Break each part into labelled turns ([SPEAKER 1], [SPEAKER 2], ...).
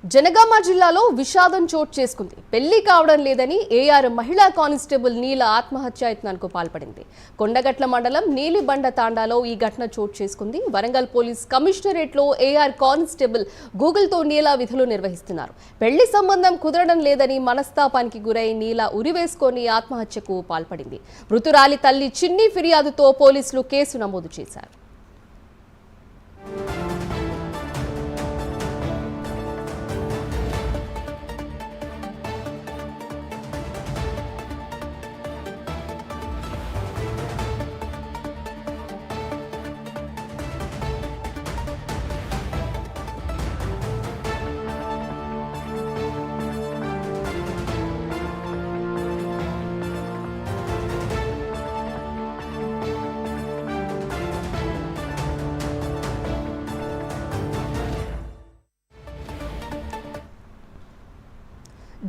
[SPEAKER 1] జనగామ జిల్లాలో విషాదం చోటు చేసుకుంది. పెళ్లి కావడం లేదని ఏఆర్ మహిళా కానిస్టేబుల్ నీల ఆత్మహత్యాయత్నానికి పాల్పడింది. కొండగట్ల మండలం నీలిబండ తాండాలో ఈ ఘటన చోటు చేసుకుంది. వరంగల్ పోలీస్ కమిషనరేట్లో ఏఆర్ కానిస్టేబుల్ గూగుల్తో నీల విధులు నిర్వహిస్తున్నారు. పెళ్లి సంబంధం కుదరడం లేదని మనస్తాపానికి గురై నీల ఉరివేసుకొని ఆత్మహత్యకు పాల్పడింది. మృతురాలి తల్లి చిన్ని ఫిర్యాదుతో పోలీసులు కేసు నమోదు చేశారు.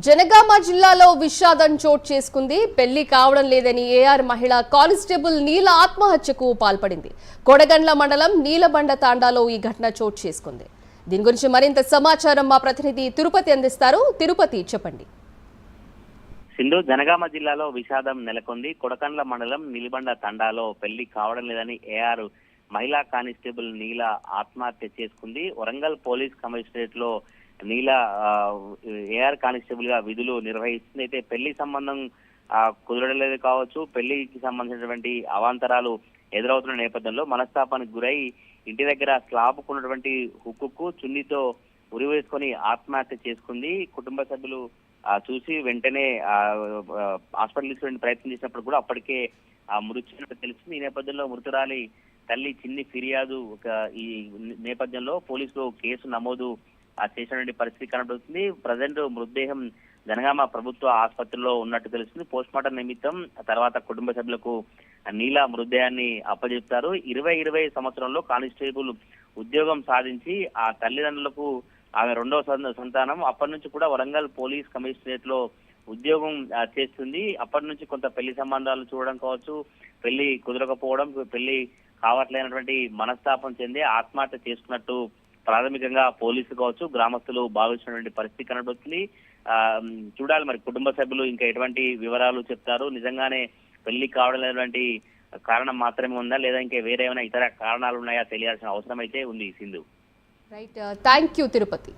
[SPEAKER 1] జనగామ జిల్లాలో విషాదం చోటు చేసుకుంది. పెళ్లి కావడం లేదని ఏఆర్ మహిళా కానిస్టేబుల్ నీల ఆత్మహత్యకు పాల్పడింది. కొడగండ్ల మండలం నీలబండ తాండాలో ఈ ఘటన చోటు చేసుకుంది. దీని గురించి మరింత సమాచారం మా ప్రతినిధి తిరుపతి అందిస్తారు. తిరుపతి, చెప్పండి.
[SPEAKER 2] సింధు, జనగామ జిల్లాలో విషాదం నెలకొంది. కొడకండ్ల మండలం నీలిబండ తండాలో పెళ్లి కావడం లేదని ఏఆర్ మహిళా కానిస్టేబుల్ నీల ఆత్మహత్య చేసుకుంది. వరంగల్ పోలీస్ కమిషనరేట్ లో నీల ఏఆర్ కానిస్టేబుల్ గా విధులు నిర్వహిస్తుంది. అయితే పెళ్లి సంబంధం కుదరలేదు కావచ్చు, పెళ్లికి సంబంధించినటువంటి అవాంతరాలు ఎదురవుతున్న నేపథ్యంలో మనస్తాపానికి గురై ఇంటి దగ్గర స్లాబుకున్నటువంటి హుక్కుకు చున్నీతో ఉరివేసుకొని ఆత్మహత్య చేసుకుంది. కుటుంబ సభ్యులు చూసి వెంటనే హాస్పిటల్ తీసుకునే ప్రయత్నం చేసినప్పుడు కూడా అప్పటికే మృతి తెలిసింది. ఈ నేపథ్యంలో మృతురాలి తల్లి చిన్ని ఫిర్యాదు ఈ నేపథ్యంలో పోలీసులు కేసు నమోదు చేసినటువంటి పరిస్థితి కనబడుతుంది. ప్రజెంట్ మృతదేహం జనగామ ప్రభుత్వ ఆసుపత్రిలో ఉన్నట్టు తెలుస్తుంది. పోస్ట్ మార్టం నిమిత్తం తర్వాత కుటుంబ సభ్యులకు నీల మృతదేహాన్ని అప్పజెప్తారు. 2020 సంవత్సరంలో కానిస్టేబుల్ ఉద్యోగం సాధించి ఆ తల్లిదండ్రులకు ఆమె రెండవ సంతానం. అప్పటి నుంచి కూడా వరంగల్ పోలీస్ కమిషనరేట్ లో ఉద్యోగం చేస్తుంది. అప్పటి నుంచి కొంత పెళ్లి సంబంధాలు చూడడం కావచ్చు, పెళ్లి కుదరకపోవడం, పెళ్లి కావట్లేనటువంటి మనస్తాపం చెంది ఆత్మహత్య చేసుకున్నట్టు ప్రాథమికంగా పోలీసులు కావచ్చు, గ్రామస్తులు భావించినటువంటి పరిస్థితి కనబడుతుంది. చూడాలి మరి కుటుంబ సభ్యులు ఇంకా ఎటువంటి వివరాలు చెప్తారు. నిజంగానే పెళ్లి కావడం లేనటువంటి కారణం మాత్రమే ఉందా, లేదా ఇంకా వేరే ఏమైనా ఇతర కారణాలు ఉన్నాయా తెలియాల్సిన అవసరం అయితే ఉంది. Sindhu,
[SPEAKER 1] right, thank you Tirupati.